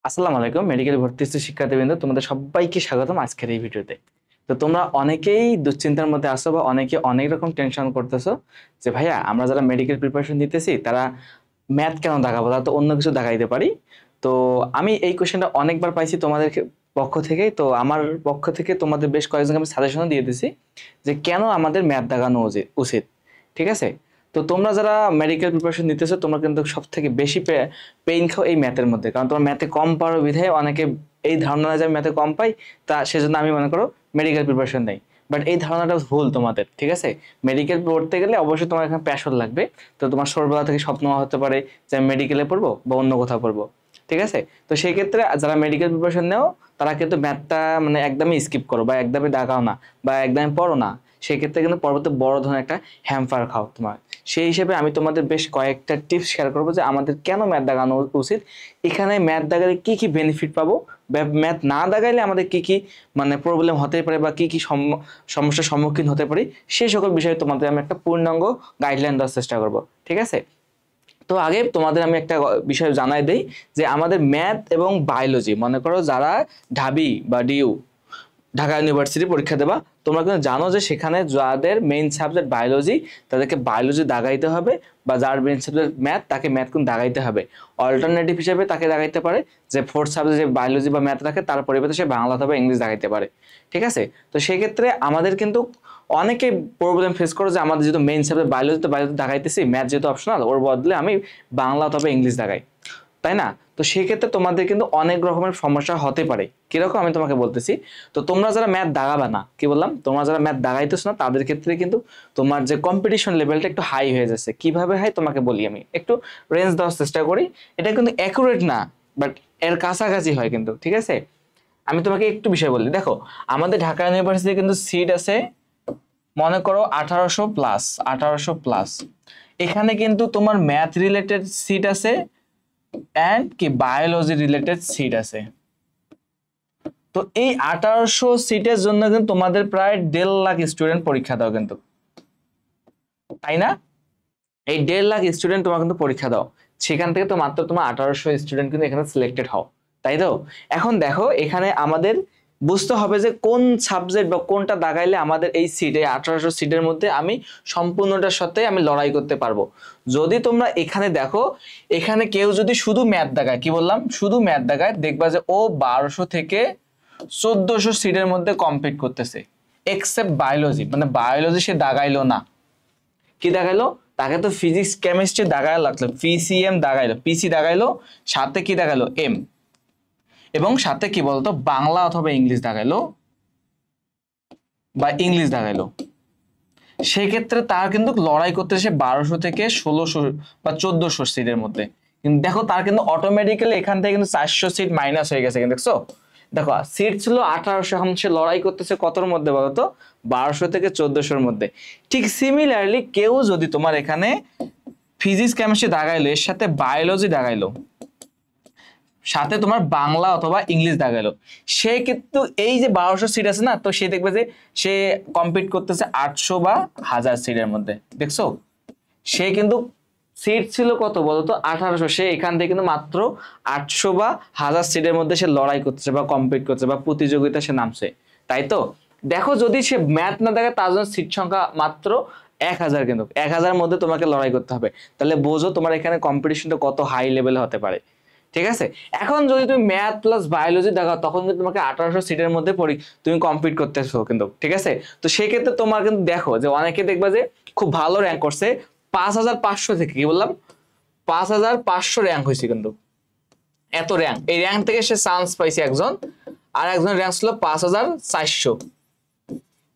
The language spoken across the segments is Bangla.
আসসালামু আলাইকুম মেডিকেল ভর্তি শিক্ষার্থীবৃন্দ, তোমাদের সবাইকে স্বাগতম আজকের এই ভিডিওতে। তো তোমরা অনেকেই দুশ্চিন্তার মধ্যে আসো বা অনেকে অনেক রকম টেনশন করতেছো যে ভাইয়া আমরা যারা মেডিকেল প্রিপারেশন দিতেছি তারা ম্যাথ কেন দাগাবো, তারা তো অন্য কিছু দাগাইতে পারি। তো আমি এই কোশ্চেনটা অনেকবার পাইছি তোমাদের পক্ষ থেকে, তো আমার পক্ষ থেকে তোমাদের বেশ কয়েকজনকে আমি সাজেশনও দিয়ে দিছি যে কেন আমাদের ম্যাথ দাগানো উচিত। ঠিক আছে, তো তোমরা যারা মেডিকেল প্রিপারেশন নিতেছো তোমরা কিন্তু সব থেকে বেশি পেইন খাও এই ম্যাথের মধ্যে, কারণ তোমরা ম্যাথে কম পারো বিধায় অনেকে এই ধারণা যে আমি ম্যাথে কম পাই, তা সেজন্য আমি মনে করো মেডিকেল প্রিপারেশন নেই। বাট এই ধারণাটা ভুল তোমাদের। ঠিক আছে, মেডিকেল পড়তে গেলে অবশ্যই তোমার এখানে প্যাশন লাগবে। তো তোমার ছোটবেলা থেকে স্বপ্ন হতে পারে যে আমি মেডিকেলে পড়বো বা অন্য কোথাও পড়বো। ঠিক আছে, তো সেই ক্ষেত্রে যারা মেডিকেল প্রিপারেশন নেও তারা কিন্তু ম্যাথটা মানে একদমই স্কিপ করো বা একদমই দাগাও না বা একদমই পড়ো না। সেক্ষেত্রে কিন্তু পরবর্তী বড় ধরনের একটা হ্যাম্পার খাও তোমার। সেই হিসেবে আমি তোমাদের বেশ কয়েকটা টিপস শেয়ার করবো যে আমাদের কেন ম্যাথ দাগানো উচিত, এখানে ম্যাথ দাগালে কি কি বেনিফিট পাবো, ম্যাথ না দাগাইলে আমাদের কি কি মানে প্রবলেম হতে পারে বা কি কি সমস্যার সম্মুখীন হতে পারি, সেই সকল বিষয়ে তোমাদের আমি একটা পূর্ণাঙ্গ গাইডলাইন দেওয়ার চেষ্টা করবো। ঠিক আছে, তো আগে তোমাদের আমি একটা বিষয় জানাই দেই যে আমাদের ম্যাথ এবং বায়োলজি, মনে করো যারা ঢাবি বা ডিইউ ঢাকা ইউনিভার্সিটি পরীক্ষা দেবা, তোমরা কিন্তু জানো যে সেখানে যাদের মেইন সাবজেক্ট বায়োলজি তাদেরকে বায়োলজি দাগাইতে হবে, বা যার মেইন সাবজেক্ট ম্যাথ তাকে ম্যাথ কিন্তু দাগাইতে হবে। অল্টারনেটিভ হিসেবে তাকে দাগাইতে পারে যে ফোর্থ সাবজেক্ট যে বায়োলজি বা ম্যাথ রাখে তার পরিবর্তে সে বাংলা অথবা ইংলিশ দাগাইতে পারে। ঠিক আছে, তো সেই ক্ষেত্রে আমাদের কিন্তু অনেকে প্রবলেম ফেস করো যে আমাদের যেহেতু মেইন সাবজেক্ট বায়োলজি, তো বায়োলজি দাগাইতেছি, ম্যাথ যেহেতু অপশনাল ওর বদলে আমি বাংলা অথবা ইংলিশ দাগাই, তাই না? তো সেক্ষেত্রে তোমাদের কিন্তু অনেক রকমের সমস্যা হতে পারে। কিরকম আমি তোমাকে বলতেছি, তো তোমরা যারা ম্যাথ দাগাবে না, কি বললাম, তোমরা যারা ম্যাথ দাগাইতেছ না তাদের ক্ষেত্রে কিন্তু তোমার যে কম্পিটিশন লেভেলটা একটু হাই হয়ে যাচ্ছে। কিভাবে হাই তোমাকে বলি, আমি একটু রেঞ্জ দেওয়ার চেষ্টা করি। এটা কিন্তু অ্যাকুরেট না, বাট এর কাছাকাছি হয় কিন্তু। ঠিক আছে, আমি তোমাকে একটু বিষয় বলি। দেখো আমাদের ঢাকা ইউনিভার্সিটি কিন্তু সিট আছে মনে করো 1800 প্লাস। এখানে কিন্তু তোমার ম্যাথ রিলেটেড সিট আছে এন্ড কি বায়োলজি রিলেটেড সিট আছে। তো এই 1800 সিটের জন্য কিন্তু তোমাদের প্রায় 1.5 লাখ স্টুডেন্ট পরীক্ষা দাও কিন্তু, তাই না? এই 1.5 লাখ স্টুডেন্ট তোমার কিন্তু পরীক্ষা দাও, সেখান থেকে তো মাত্র তোমার 1800 স্টুডেন্ট কিন্তু এখানে সিলেক্টেড হও, তাই তো? এখন দেখো এখানে আমাদের বুঝতে হবে যে কোন সাবজেক্ট বা কোনটা দাগাইলে আমাদের এই সিট, এই 1800 সিটের মধ্যে আমি সম্পূর্ণটার সাথে আমি লড়াই করতে পারবো। যদি তোমরা এখানে দেখো, এখানে কেউ যদি শুধু ম্যাথ দাগায়, কি বললাম, শুধু ম্যাথ দাগায়, দেখবা যে ও 1200 থেকে 1400 সিটের মধ্যে কমপ্লিট করতেছে, এক্সেপ্ট বায়োলজি। মানে বায়োলজি সে দাগাইলো না, কি দাগাইলো, তাকে তো ফিজিক্স কেমিস্ট্রি দাগাইলো, লাগলো পিসিএম দাগাইলো, পিসি দাগাইলো, সাথে কি দাগাইলো, এম, এবং সাথে কি বলতো বাংলা অথবা ইংলিশ দাগাইলো বা ইংলিশ দাগাইলো। সেই ক্ষেত্রে তার কিন্তু লড়াই করতেছে 1200 থেকে 1600 বা 1400 সিটের মধ্যে। কিন্তু দেখো তার কিন্তু অটোমেটিক্যালি এখান থেকে কিন্তু 400 সিট মাইনাস হয়ে গেছে। কিন্তু দেখছো, দেখো সিট ছিল 1800, এখন সে লড়াই করতেছে কতর মধ্যে বলতো, 1200 থেকে 1400-র মধ্যে। ঠিক সিমিলারলি কেউ যদি তোমার এখানে ফিজিক্স কেমিস্ট্রি দাগাইলো, এর সাথে বায়োলজি দাগাইলো, সাথে তোমার বাংলা অথবা ইংলিশ দাগাইলো, সে কিন্তু এই যে 1200 সিট আছে না, তো সে দেখবে যে সে কম্পিট করতেছে 800 বা 1000 সিটের মধ্যে। দেখছো, সে কিন্তু সিট ছিল কত বলতো 1800, সে এখান থেকে কিন্তু মাত্র 800 বা 1000 সিটের মধ্যে সে লড়াই করছে বা কম্পিট করছে বা প্রতিযোগিতা সে নামছে, তাই তো? দেখো যদি সে ম্যাথ না দেখে, তার জন্য সিট সংখ্যা মাত্র 1000, কিন্তু 1000 মধ্যে তোমাকে লড়াই করতে হবে। তাহলে বোঝো তোমার এখানে কম্পিটিশনটা কত হাই লেভেলে হতে পারে। ঠিক আছে, এখন যদি তুমি ম্যাথ প্লাস বায়োলজি দেখাও, তখন কিন্তু তোমাকে 1800 সিটের মধ্যে তুমি কম্পিট করতেছো কিন্তু। ঠিক আছে, তো সেই ক্ষেত্রে তোমার কিন্তু দেখো যে অনেকে দেখবা যে খুব ভালো র্যাঙ্ক করছে 5500 থেকে, কি বললাম 5500 র্যাঙ্ক হয়েছে কিন্তু, এত র্যাঙ্ক। এই র্যাঙ্ক থেকে সে চান্স পাইছে একজন, আর একজন র্যাঙ্ক ছিল 5400।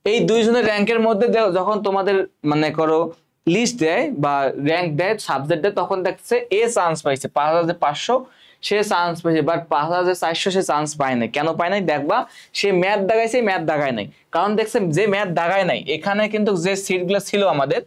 এই দুইজনের র্যাঙ্কের মধ্যে যখন তোমাদের মানে করো লিস্ট দেয় বা র্যাঙ্ক দেয়, সাবজেক্ট দেয়, তখন দেখছে এ চান্স পাইছে 5500, সে চান্স পাইছে, বাট 5400 সে চান্স পায় নাই। কেন পায় নাই? দেখবা সে ম্যাথ দাগাইছে, ম্যাথ দাগায় নাই, কারণ দেখছে যে ম্যাথ দাগায় নাই এখানে কিন্তু যে সিটগুলো ছিল আমাদের,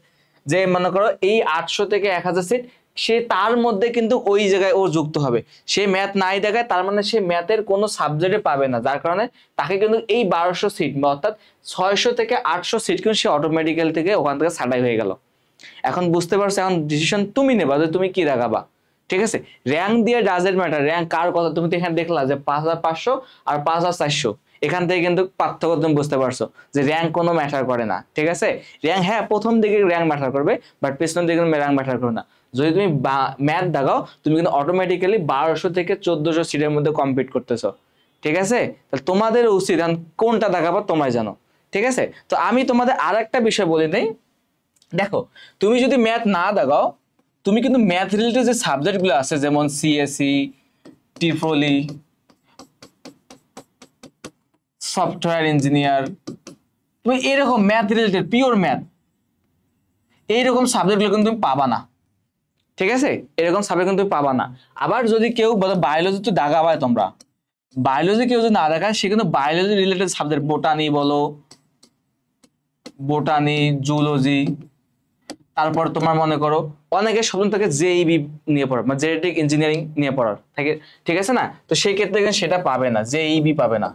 যে মনে করো এই 800 থেকে 1000 সিট, সে তার মধ্যে কিন্তু ওই জায়গায় ও যুক্ত হবে। সে ম্যাথ নাই দেখায়, তার মানে সে ম্যাথের কোনো সাবজেক্টে পাবে না, যার কারণে তাকে কিন্তু এই 1200 সিট অর্থাৎ 600 থেকে 800 সিট কিন্তু সে অটোমেটিক্যাল থেকে ওখান থেকে ছাঁটাই হয়ে গেল। এখন বুঝতে পারছো, এখন ডিসিশন তুমি নেবা যে তুমি কি দাগাবা। ঠিক আছে, র্যাঙ্ক দিয়ে ডাজেন্ট ম্যাটার, র্যাঙ্ক কার কথা তুমি তো এখানে দেখলা যে 5500 আর 5400, এখান থেকে কিন্তু পার্থক্য তুমি বুঝতে পারছো যে র্যাঙ্ক কোনো ম্যাটার করে না। ঠিক আছে, র্যাঙ্ক হ্যাঁ প্রথম দিকে র্যাঙ্ক ম্যাটার করবে, বাট পেছনের দিকে র্যাঙ্ক ম্যাটার করবে না। যদি তুমি ম্যাথ দাগাও তুমি কিন্তু অটোমেটিক্যালি 1200 থেকে 1400 সিটের মধ্যে কম্পিট করতেছো। ঠিক আছে, তাহলে তোমাদের উচিত কোনটা দেখাবো তোমরাই জানো। ঠিক আছে, তো আমি তোমাদের আর একটা বিষয় বলি নেই, দেখো তুমি যদি ম্যাথ না দেখাও, তুমি কিন্তু ম্যাথ রিলেটেড যে সাবজেক্টগুলো আছে যেমন সিএসই, টিফলি, সফটওয়্যার ইঞ্জিনিয়ার, তুমি এরকম ম্যাথ রিলেটেড পিওর ম্যাথ এইরকম সাবজেক্টগুলো কিন্তু তুমি পাবা না। ঠিক আছে, এরকম সাবজেক্ট কিন্তু তুমি পাবা না। আবার যদি কেউ বলো বায়োলজি তো দাগাবায়, তোমরা বায়োলজি কেউ যদি না দেখায় সে কিন্তু বায়োলজি রিলেটেড সাবজেক্ট বোটানি বলো, বোটানি, জুলজি, তারপর তোমার মনে করো অনেকে স্বপ্ন থাকে জেইবি নিয়ে পড়ার, মানে জেনেটিক ইঞ্জিনিয়ারিং নিয়ে পড়ার থাকে। ঠিক আছে না, তো সেই ক্ষেত্রে কিন্তু সেটা পাবে না, জেইবি পাবে না,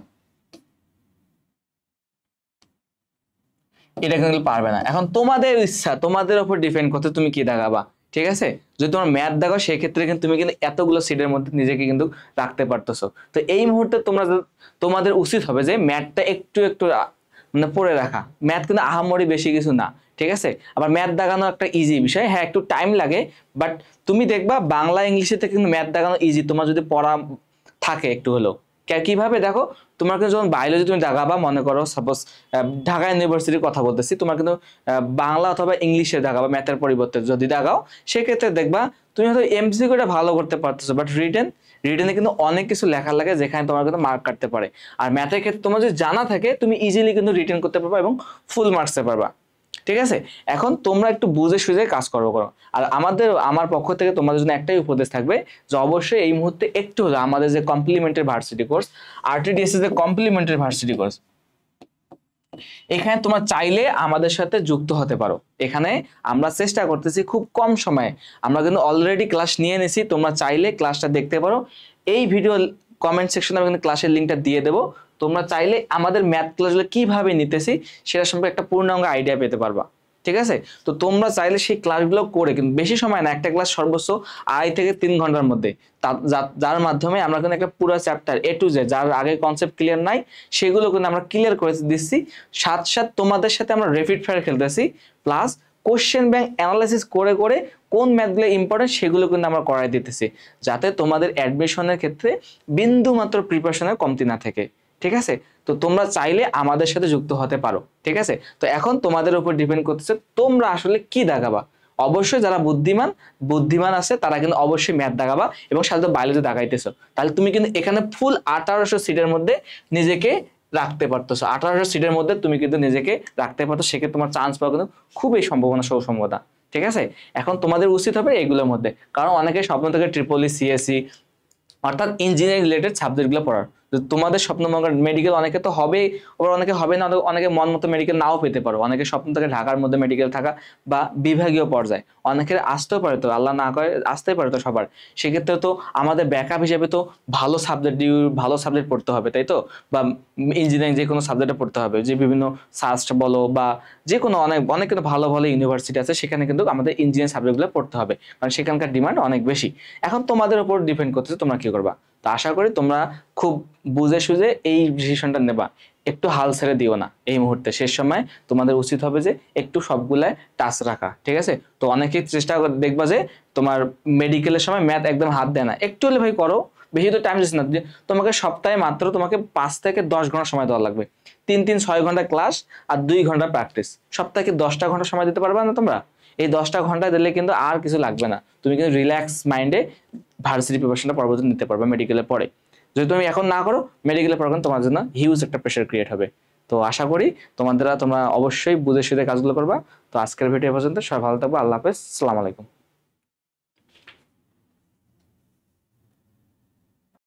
এটা কিন্তু পারবে না। এখন তোমাদের ইচ্ছা, তোমাদের উপর ডিপেন্ড করতে তুমি কি দেখাবা। ঠিক আছে, যদি তোমার ম্যাথ দেখো সেই ক্ষেত্রে কিন্তু তুমি কিন্তু এতগুলো সিটের মধ্যে নিজেকে কিন্তু রাখতে পারতেছো। তো এই মুহূর্তে তোমাদের উচিত হবে যে ম্যাথটা একটু একটু মানে পড়ে রাখা। ম্যাথ কিন্তু আহামরি বেশি কিছু না। ঠিক আছে, আবার ম্যাথ দাগানো একটা ইজি বিষয়, হ্যাঁ একটু টাইম লাগে, বাট তুমি দেখবা বাংলা ইংলিশে কিন্তু ম্যাথ দাগানো ইজি, তোমার যদি পড়া থাকে একটু হলেও। কিভাবে দেখো, তোমার কিন্তু যখন বায়োলজি তুমি দাগাবা, মনে করো সাপোজ ঢাকা ইউনিভার্সিটির কথা বলতেছি, তোমার কিন্তু বাংলা অথবা ইংলিশে দাগাবা ম্যাথের পরিবর্তে যদি দাগাও, সেক্ষেত্রে দেখবা তুমি হয়তো এমসিকিউটা ভালো করতে পারতেছো, বাট রিটেনে কিন্তু অনেক কিছু লেখা লাগে যেখানে তোমার কিন্তু মার্ক কাটতে পারে। আর ম্যাথের ক্ষেত্রে তোমার যদি জানা থাকে তুমি ইজিলি কিন্তু রিটেন করতে পারবা এবং ফুল মার্কসে পারবা। ঠিক আছে, এখন তোমরা একটু বুঝে সুঝে কাজ করো। আর আমার পক্ষ থেকে তোমাদের জন্য একটাই উপদেশ থাকবে যে অবশ্যই এই মুহূর্তে একটু হলো আমাদের যে কমপ্লিমেন্টারি ভার্সিটি কোর্স, আরটিডিএস এর যে কমপ্লিমেন্টারি ভার্সিটি কোর্স, এখানে তোমরা চাইলে আমাদের সাথে যুক্ত হতে পারো। এখানে আমরা চেষ্টা করতেছি খুব কম সময়ে, আমরা কিন্তু অলরেডি ক্লাস নিয়ে নিছি, তোমরা চাইলে ক্লাসটা দেখতে পারো। এই ভিডিও কমেন্ট সেকশনে আমি কিন্তু ক্লাসের লিঙ্কটা দিয়ে দেবো, তোমরা চাইলে আমাদের ম্যাথ ক্লাসগুলো কিভাবে নিতেছি সেটা সম্পর্কে একটা পূর্ণাঙ্গ আইডিয়া পেতে পারবা। ঠিক আছে, তো তোমরা চাইলে সেই ক্লাসগুলো করে, কিন্তু বেশি সময় না, একটা ক্লাস সর্বোচ্চ 2.5 থেকে 3 ঘন্টার মধ্যে, যার মাধ্যমে আমরা কিন্তু একটা পুরো চ্যাপ্টার এ টু জেড যার আগে কনসেপ্ট ক্লিয়ার নাই সেগুলো কিন্তু আমরা ক্লিয়ার করে দিচ্ছি। সাথে তোমাদের সাথে আমরা র্যাপিড ফায়ার খেলতেছি, প্লাস কোশ্চেন ব্যাংক অ্যানালাইসিস করে করে কোন ম্যাথগুলো ইম্পর্টেন্ট সেগুলো কিন্তু আমরা করাই দিতেছি, যাতে তোমাদের অ্যাডমিশনের ক্ষেত্রে বিন্দু মাত্র প্রিপারেশনের কমতি না থাকে। ঠিক আছে, তো তোমরা চাইলে আমাদের সাথে যুক্ত হতে পারো। ঠিক আছে, তো এখন তোমাদের উপর ডিপেন্ড করতেছে তোমরা আসলে কি দাগাবা। অবশ্যই যারা বুদ্ধিমান আছে তারা কিন্তু অবশ্যই ম্যাথ দাগাবা এবং সাথে বায়োলজি দাগাইতেছো, তাহলে তুমি কিন্তু এখানে ফুল 1800 সিটের মধ্যে নিজেকে রাখতে পারতেছো। 1800 সিটের মধ্যে তুমি কিন্তু নিজেকে রাখতে পারতো, সেক্ষেত্রে তোমার চান্স পাওয়া কিন্তু খুবই সৌসম্যতা। ঠিক আছে, এখন তোমাদের উচিত হবে এগুলোর মধ্যে, কারণ অনেকে স্বপ্ন থেকে ট্রিপলি, সিএসসি অর্থাৎ ইঞ্জিনিয়ারিং রিলেটেড সাবজেক্টগুলো পড়ার। তোমাদের স্বপ্ন মেডিকেল অনেকে তো হবে, আবার অনেকে হবে না, অনেকে মন মতো মেডিকেল নাও পেতে পারো। অনেকে স্বপ্ন থাকে ঢাকার মধ্যে মেডিকেল থাকা বা বিভাগীয় পর্যায়ে, অনেকের আসতেও পারে, তো আল্লাহ না করে আসতেই পারে তো সবার। সেক্ষেত্রে তো আমাদের ব্যাকআপ হিসেবে তো ভালো সাবজেক্ট পড়তে হবে, তাই তো, বা ইঞ্জিনিয়ারিং যে কোনো সাবজেক্টে পড়তে হবে, যে বিভিন্ন সাস্ট বলো বা যে কোনো অনেক কিন্তু ভালো ভালো ইউনিভার্সিটি আছে, সেখানে কিন্তু আমাদের ইঞ্জিনিয়ারিং সাবজেক্টগুলো পড়তে হবে, কারণ সেখানকার ডিমান্ড অনেক বেশি। এখন তোমাদের উপর ডিপেন্ড করতেছে তোমরা কি করবা। তো আশা করি তোমরা খুব বুঝে সুঝে এই ডিসিশনটা নেবা, একটু হাল ছেড়ে দিও না এই মুহূর্তে। শেষ সময় তোমাদের উচিত হবে যে একটু সবগুলায় টাচ রাখা। ঠিক আছে, তো অনেকেই চেষ্টা করে দেখবা যে তোমার মেডিকেলের সময় ম্যাথ একদম হাত দেয় না, একটু হলে ভাই করো, বেশি তো টাইম দিচ্ছে না। তোমাকে সপ্তাহে মাত্র তোমাকে 5 থেকে 10 ঘন্টা সময় দেওয়া লাগবে, 3-6 ঘন্টা ক্লাস আর 2 ঘন্টা প্র্যাকটিস। সপ্তাহে 10টা ঘন্টা সময় দিতে পারবে না তোমরা? এই 10টা ঘন্টা দিলে কিন্তু আর কিছু লাগবে না, তুমি কিন্তু রিল্যাক্স মাইন্ডে ভার্সিটি প্রিপারেশনটা পরবর্তী নিতে পারবে মেডিকেলের পরে। যদি তুমি এখন না করো, মেডিকেলের পরে তোমার জন্য হিউজ একটা প্রেশার ক্রিয়েট হবে। তো আশা করি তোমরা অবশ্যই বুঝে সুঝে কাজগুলো করবা। তো আজকের ভিডিও পর্যন্ত, সবাই ভালো থাকবে, আল্লাহ হাফেজ, আসসালামু আলাইকুম।